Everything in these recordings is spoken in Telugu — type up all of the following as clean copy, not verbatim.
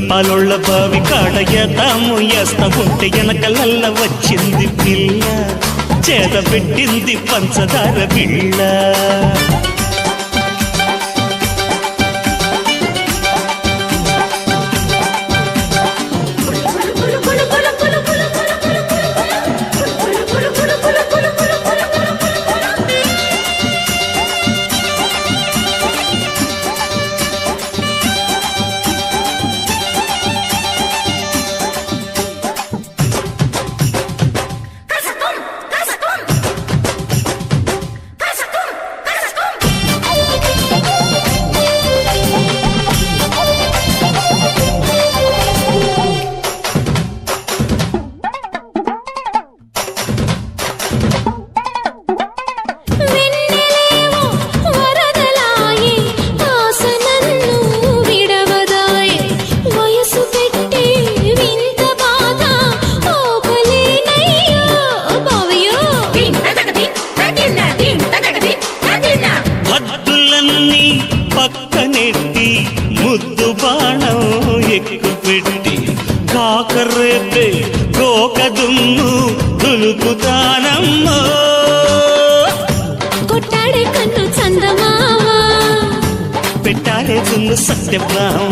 పాలోళ్ళ బావి కాడ ఎదాము ఎస్తా ఉంటే వెనకలల్ల వచ్చింది పిల్ల చేత పెట్టింది పంచదార పిల్ల పక్కనెట్టి ముద్దు బాణం ఎక్కు పెట్టి కాకర్రెడ్డి కోక దుమ్ము దులుపుతానమ్మో కొట్టాడే కన్ను చందమామ పెట్టాడే దుమ్ము సత్యభామ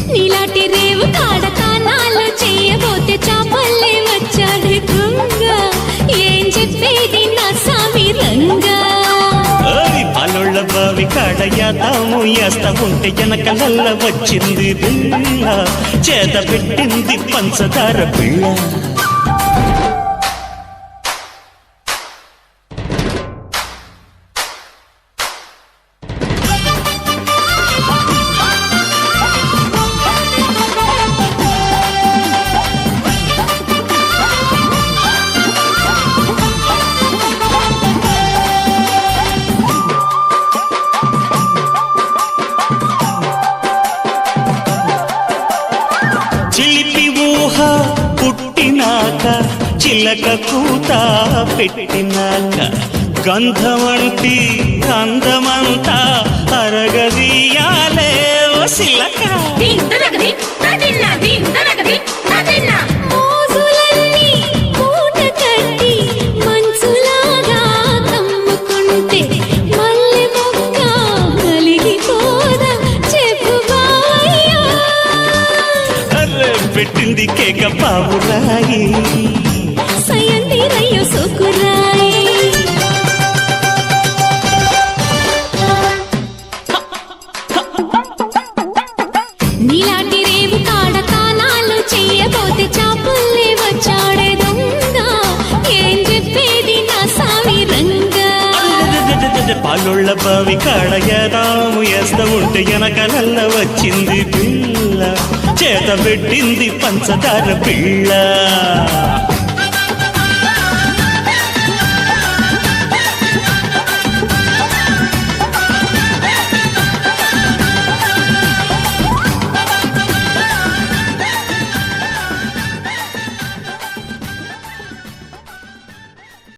నీలాంటి రేవు కాడకానాలు చేయబోతే చాపల్లే వచ్చాడే దొంగ ఏం చెప్పేది నా సామి రంగా పాలోళ్ళ బావి కాడ యాదాము వేస్తా ఉంటే వెనకలల్ల వచ్చింది పిల్ల చేత పెట్టింది పంచదార పిల్ల చిలిపి ఊహ పుట్టినాక చిలక కూత పెట్టినాక గంధమంటి అందమంతా అరగదీయాలే ఓ సిలక మోజులన్నీ మూట కట్టి మంచులాగా కమ్ముకుంటే మల్లె మొక్క కలిగిపోదా చెప్పు బావయ్యా పెట్టింది కేక పావురాయి సయంతి రయ్యో సుకురాయి నీలాంటి రేవు కాడ కానాలు చెయ్యబోతే చాపుల్లే వచ్చాడే దొంగ ఏం చెప్పేది నా సామి రంగా పాలోళ్ళ బావి కాడ ఎదాము వేస్తా ఉంటే వెనకలల్ల వచ్చింది పిల్ల చేత పెట్టింది పంచదార పిల్ల